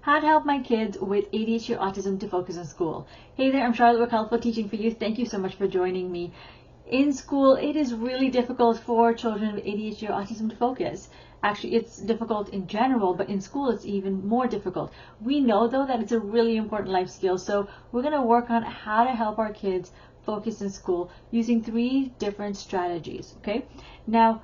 How to help my kids with ADHD or autism to focus in school. Hey there, I'm Charlotte with Helpful Teaching for You. Thank you so much for joining me. In school, it is really difficult for children with ADHD or autism to focus. Actually, it's difficult in general, but in school it's even more difficult. We know though that it's a really important life skill, so we're going to work on how to help our kids focus in school using 3 different strategies, okay? Now,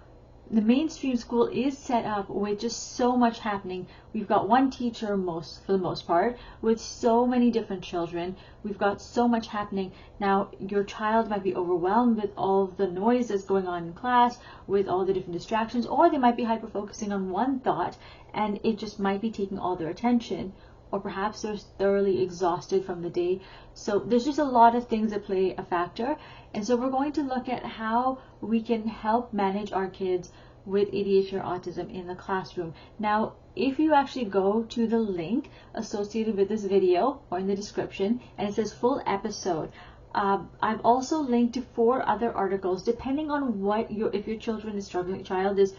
the mainstream school is set up with just so much happening. We've got one teacher for the most part with so many different children. We've got so much happening. Now your child might be overwhelmed with all of the noise that's going on in class, with all the different distractions, or they might be hyper focusing on one thought and it just might be taking all their attention, or perhaps they're thoroughly exhausted from the day. So there's just a lot of things that play a factor. And so we're going to look at how we can help manage our kids with ADHD or autism in the classroom. Now, if you actually go to the link associated with this video or in the description, and it says full episode, I've also linked to 4 other articles depending on what if your children is struggling, has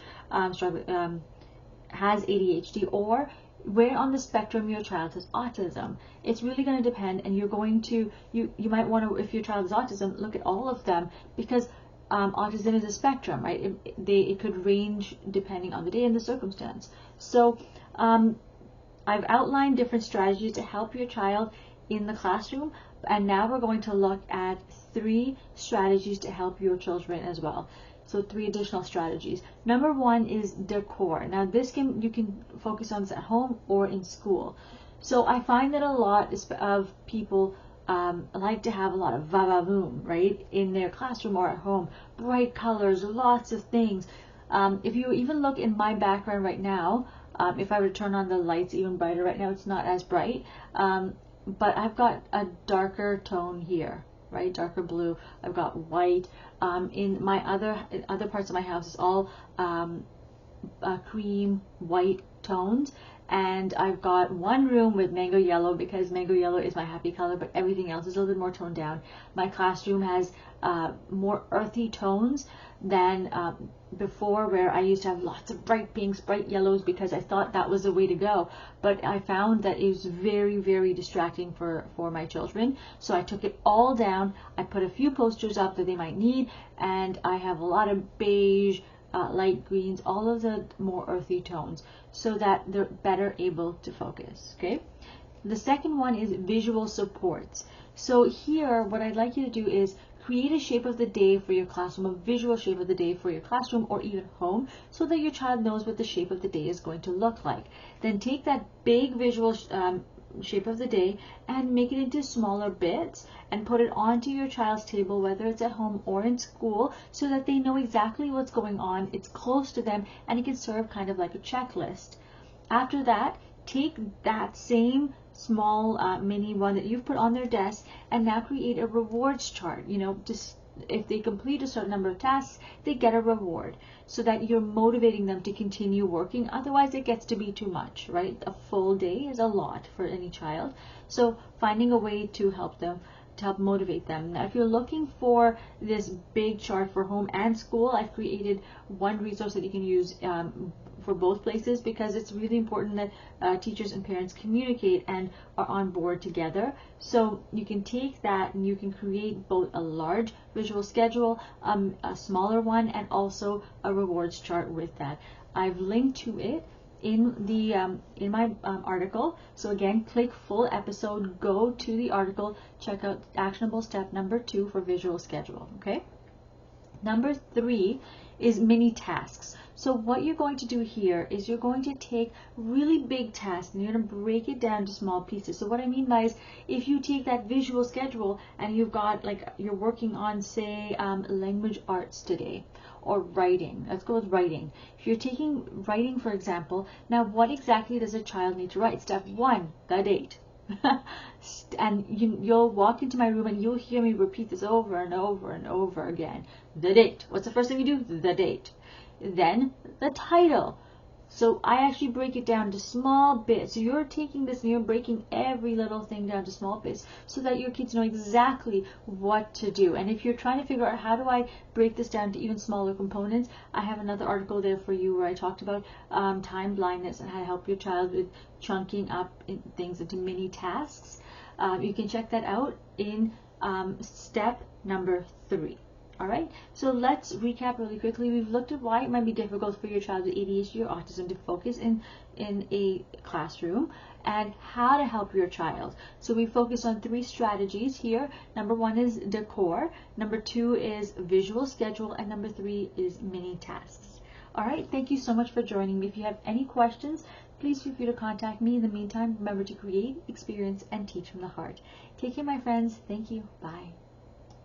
ADHD, or where on the spectrum your child has autism. It's really going to depend, and you're going to you might want to, if your child has autism, look at all of them, because autism is a spectrum, right? It could range depending on the day and the circumstance. So I've outlined different strategies to help your child in the classroom, and now we're going to look at 3 strategies to help your children as well. So 3 additional strategies. Number 1 is decor. Now you can focus on this at home or in school. So I find that a lot of people like to have a lot of va-va-voom, right, in their classroom or at home. Bright colors, lots of things. If you even look in my background right now, if I were to turn on the lights even brighter right now, it's not as bright, but I've got a darker tone here, right, darker blue. I've got white. In my other parts of my house, it's all cream white tones. And I've got one room with mango yellow because mango yellow is my happy color, but everything else is a little bit more toned down. My classroom has more earthy tones than before, where I used to have lots of bright pinks, bright yellows, because I thought that was the way to go. But I found that it was very, very distracting for my children. So I took it all down. I put a few posters up that they might need, and I have a lot of beige, light greens, all of the more earthy tones, so that they're better able to focus. Okay. The second one is visual supports. So here, what I'd like you to do is create a shape of the day for your classroom, a visual shape of the day for your classroom or even home, so that your child knows what the shape of the day is going to look like. Then take that big visual shape of the day and make it into smaller bits and put it onto your child's table, whether it's at home or in school, so that they know exactly what's going on. It's close to them and it can serve kind of like a checklist. After that, take that same small mini one that you've put on their desk and now create a rewards chart. You know, just if they complete a certain number of tasks, they get a reward, so that you're motivating them to continue working. Otherwise, it gets to be too much, right? A full day is a lot for any child. So finding a way to help them, to help motivate them. Now, if you're looking for this big chart for home and school, I've created one resource that you can use for both places, because it's really important that teachers and parents communicate and are on board together. So you can take that and you can create both a large visual schedule, a smaller one, and also a rewards chart with that. I've linked to it in the in my article. So again, click full episode, go to the article, check out actionable step number 2 for visual schedule. Okay. Number 3 is mini tasks. So what you're going to do here is you're going to take really big tasks and you're going to break it down to small pieces. So what I mean by is, if you take that visual schedule and you've got, like, you're working on, say, language arts today, or writing. Let's go with writing. If you're taking writing, for example, now what exactly does a child need to write? Step 1, the date. And you'll walk into my room and you'll hear me repeat this over and over and over again. The date. What's the first thing you do? The date. Then the title. So I actually break it down to small bits. So you're taking this and you're breaking every little thing down to small bits so that your kids know exactly what to do. And if you're trying to figure out how do I break this down to even smaller components, I have another article there for you where I talked about time blindness and how to help your child with chunking up things into mini tasks. You can check that out in step number 3. All right, so let's recap really quickly. We've looked at why it might be difficult for your child with ADHD or autism to focus in a classroom and how to help your child. So we focused on 3 strategies here. Number 1 is decor, number 2 is visual schedule, and number 3 is mini tasks. All right, thank you so much for joining me. If you have any questions, please feel free to contact me. In the meantime, remember to create, experience, and teach from the heart. Take care, my friends. Thank you. Bye.